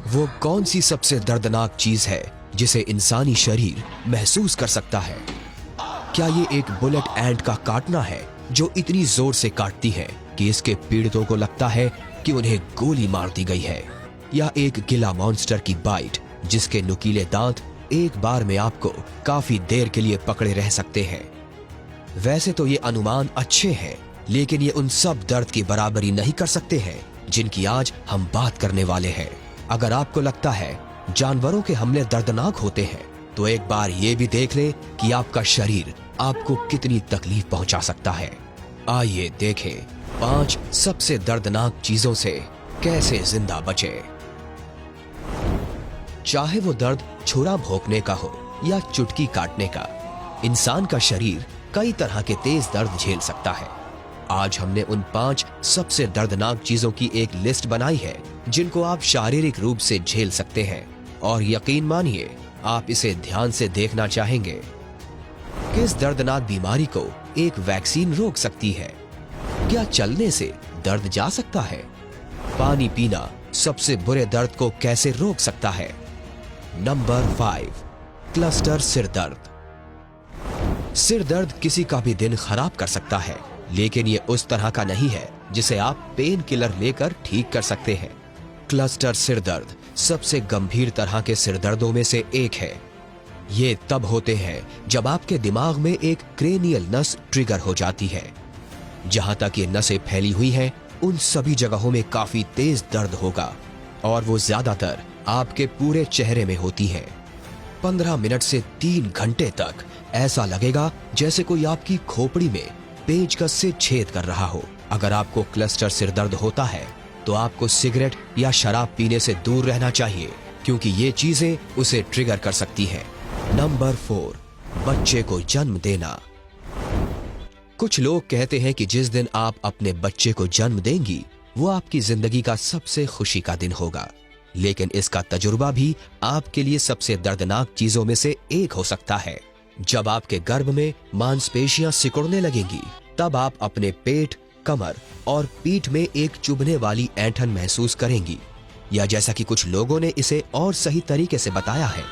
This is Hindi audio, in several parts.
वो कौन सी सबसे दर्दनाक चीज है जिसे इंसानी शरीर महसूस कर सकता है? क्या ये एक बुलेट एंट का काटना है जो इतनी जोर से काटती है कि इसके पीड़ितों को लगता है कि उन्हें गोली मार दी गई है? या एक गिला मॉन्स्टर की बाइट जिसके नुकीले दांत एक बार में आपको काफी देर के लिए पकड़े रह सकते हैं? वैसे तो ये अनुमान अच्छे हैं, लेकिन ये उन सब दर्द की बराबरी नहीं कर सकते हैं जिनकी आज हम बात करने वाले हैं। अगर आपको लगता है जानवरों के हमले दर्दनाक होते हैं, तो एक बार ये भी देख लें कि आपका शरीर आपको कितनी तकलीफ पहुंचा सकता है। आइए देखें 5 सबसे दर्दनाक चीजों से कैसे जिंदा बचे। चाहे वो दर्द छुरा भोंकने का हो या चुटकी काटने का, इंसान का शरीर कई तरह के तेज दर्द झेल सकता है। आज हमने उन 5 सबसे दर्दनाक चीजों की एक लिस्ट बनाई है जिनको आप शारीरिक रूप से झेल सकते हैं, और यकीन मानिए आप इसे ध्यान से देखना चाहेंगे। किस दर्दनाक बीमारी को एक वैक्सीन रोक सकती है? क्या चलने से दर्द जा सकता है? पानी पीना सबसे बुरे दर्द को कैसे रोक सकता है? नंबर 5, क्लस्टर सिर दर्द। सिर दर्द किसी का भी दिन खराब कर सकता है, लेकिन ये उस तरह का नहीं है जिसे आप पेन किलर लेकर ठीक कर सकते हैं। क्लस्टर सिर दर्द सबसे गंभीर तरह के सिर दर्दों में से एक है। ये तब होते हैं जब आपके दिमाग में एक क्रेनियल नस ट्रिगर हो जाती है। जहां तक ये नसें फैली हुई हैं, उन सभी जगहों में काफी तेज दर्द होगा, और वो ज्यादातर आपके पूरे चेहरे में होती हैं। 15 मिनट से 3 घंटे तक ऐसा लगेगा जैसे कोई आपकी खोपड़ी में पेचकस से छेद कर रहा हो। अगर आपको क्लस्टर सिर दर्द होता है तो आपको सिगरेट या शराब पीने से दूर रहना चाहिए, क्योंकि ये चीजें उसे ट्रिगर कर सकती हैं। नंबर 4, बच्चे को जन्म देना। कुछ लोग कहते हैं कि जिस दिन आप अपने बच्चे को जन्म देंगी वो आपकी जिंदगी का सबसे खुशी का दिन होगा, लेकिन इसका तजुर्बा भी आपके लिए सबसे दर्दनाक चीजों में से एक हो सकता है। जब आपके गर्भ में मांसपेशियां सिकुड़ने लगेंगी, तब आप अपने पेट, कमर और पीठ में एक चुभने वाली ऐंठन महसूस करेंगी, या जैसा कि कुछ लोगों ने इसे और सही तरीके से बताया है,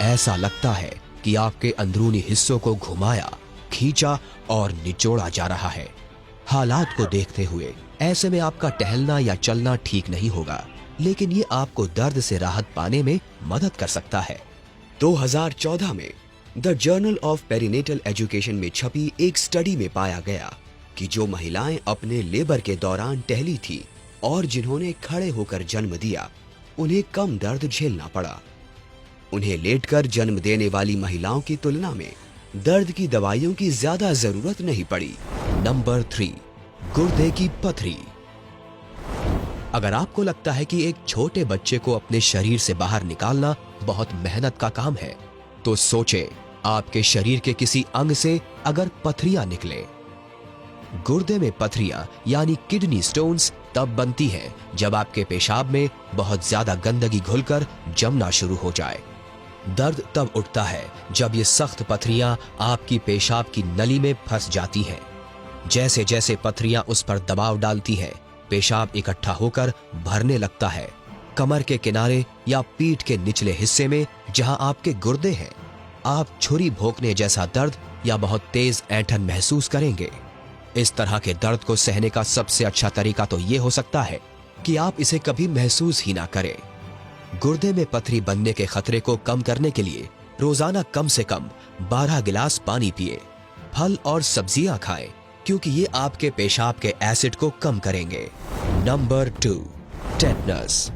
ऐसा लगता है कि आपके अंदरूनी हिस्सों को घुमाया, खींचा और निचोड़ा जा रहा है। हालात को देखते हुए ऐसे में आपका टहलना या चलना ठीक नहीं होगा, लेकिन ये आपको दर्द से राहत पाने में मदद कर सकता है। 2014 में the journal of perinatal education में छपी एक स्टडी में पाया गया कि जो महिलाएं अपने लेबर के दौरान टहली थी और जिन्होंने खड़े होकर जन्म दिया, उन्हें कम दर्द झेलना पड़ा। उन्हें लेटकर जन्म देने वाली महिलाओं की तुलना में दर्द की दवाइयों की ज्यादा जरूरत नहीं पड़ी। नंबर 3, गुर्दे की पथरी। अगर आपको लगता है कि एक छोटे बच्चे को अपने शरीर से बाहर निकालना बहुत मेहनत का काम है, तो सोचें आपके शरीर के किसी अंग से अगर पथरियां निकले। गुर्दे में पथरियां यानी किडनी स्टोन्स तब बनती हैं जब आपके पेशाब में बहुत ज्यादा गंदगी घुलकर जमना शुरू हो जाए। दर्द तब उठता है जब ये सख्त पथरियां आपकी पेशाब की नली में फंस जाती हैं। जैसे जैसे पथरियां उस पर दबाव डालती हैं, पेशाब इकट्ठा होकर भरने लगता है। कमर के किनारे या पीठ के निचले हिस्से में जहां आपके गुर्दे हैं, आप छुरी भोंकने जैसा दर्द या बहुत तेज ऐंठन महसूस करेंगे। इस तरह के दर्द को सहने का सबसे अच्छा तरीका तो ये हो सकता है कि आप इसे कभी महसूस ही ना करें। गुर्दे में पथरी बनने के खतरे को कम करने के लिए रोजाना कम से कम 12 गिलास पानी पिए। फल और सब्जियां खाएं, क्योंकि ये आपके पेशाब के एसिड को कम करेंगे। Number 2, tetanus.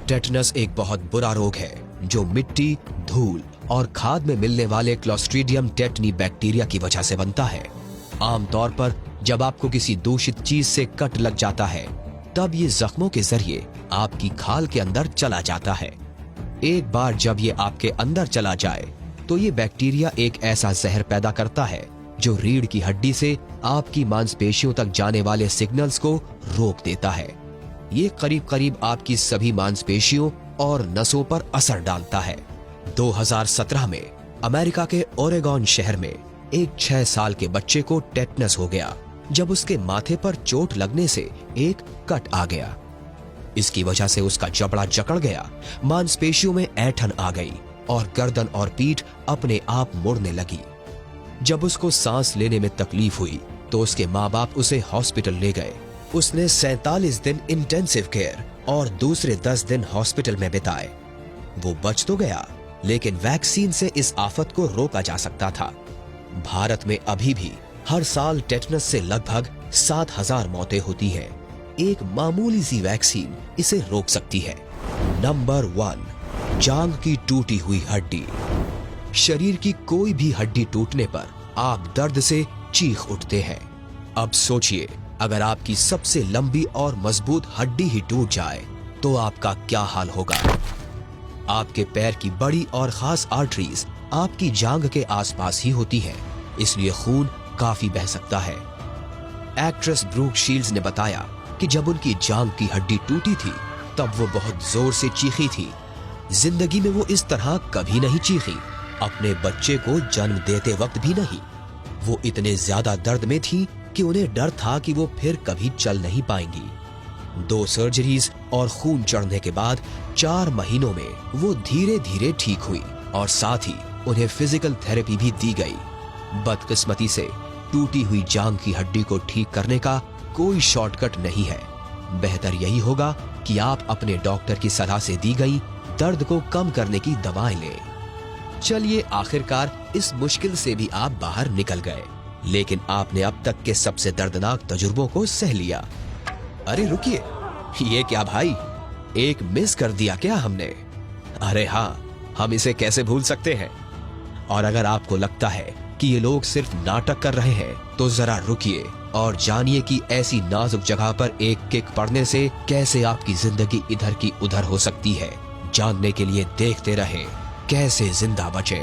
टेटनस एक बहुत बुरा रोग है जो मिट्टी, धूल और खाद में मिलने वाले क्लोस्ट्रीडियम टेटनी बैक्टीरिया की वजह से बनता है। आमतौर पर जब आपको किसी दूषित चीज से कट लग जाता है, तब ये जख्मों के जरिए आपकी खाल के अंदर चला जाता है। एक बार जब ये आपके अंदर चला जाए, तो ये बैक्टीरिया एक ऐसा जहर पैदा करता है जो रीढ़ की हड्डी से आपकी मांसपेशियों तक जाने वाले सिग्नल्स को रोक देता है। ये करीब करीब आपकी सभी मांसपेशियों और नसों पर असर डालता है। 2017 में अमेरिका के ओरेगॉन शहर में एक 6 साल के बच्चे को टेटनस हो गया जब उसके माथे पर चोट लगने से एक कट आ गया। इसकी वजह से उसका जबड़ा जकड़ गया, मांसपेशियों में ऐंठन आ गई और गर्दन और पीठ अपने आप मुड़ने लगी। जब उसको सांस लेने में तकलीफ हुई तो उसके माँ बाप उसे हॉस्पिटल ले गए। उसने 47 दिन इंटेंसिव केयर और दूसरे 10 दिन हॉस्पिटल में बिताए। वो बच तो गया, लेकिन वैक्सीन से इस आफत को रोका जा सकता था। भारत में अभी भी हर साल टेटनस से लगभग 7,000 मौतें होती हैं। एक मामूली सी वैक्सीन इसे रोक सकती है। नंबर 1, जांघ की टूटी हुई हड्डी। शरीर की कोई भी हड्डी टूटने पर आप दर्द से चीख उठते हैं। अब सोचिए, अगर आपकी सबसे लंबी और मजबूत हड्डी ही टूट जाए तो आपका क्या हाल होगा। आपके पैर की बड़ी और खास आर्टरीज आपकी जांघ के आसपास ही होती हैं, इसलिए खून काफी बह सकता है। एक्ट्रेस ब्रूक शील्ड्स ने बताया कि जब उनकी जांघ की हड्डी टूटी थी तब वो बहुत जोर से चीखी थी। जिंदगी में वो इस तरह कभी नहीं चीखी, अपने बच्चे को जन्म देते वक्त भी नहीं। वो इतने ज्यादा दर्द में थी कि उन्हें डर था कि वो फिर कभी चल नहीं पाएंगी। 2 सर्जरीज और खून चढ़ने के बाद 4 महीनों में वो धीरे धीरे ठीक हुई और साथ ही उन्हें फिजिकल थेरेपी भी दी गई। बदकिस्मती से टूटी हुई जांघ की हड्डी को ठीक करने का कोई शॉर्टकट नहीं है। बेहतर यही होगा कि आप अपने डॉक्टर की सलाह से दी गई दर्द को कम करने की दवाएं लें। चलिए, आखिरकार इस मुश्किल से भी आप बाहर निकल गए, लेकिन आपने अब तक के सबसे दर्दनाक तजुर्बों को सह लिया। अरे रुकिए, ये क्या भाई, एक मिस कर दिया क्या हमने? अरे हाँ, हम इसे कैसे भूल सकते हैं। और अगर आपको लगता है कि ये लोग सिर्फ नाटक कर रहे हैं तो जरा रुकिए और जानिए कि ऐसी नाजुक जगह पर एक किक पड़ने से कैसे आपकी जिंदगी इधर की उधर हो सकती है। जानने के लिए देखते रहें कैसे जिंदा बचे।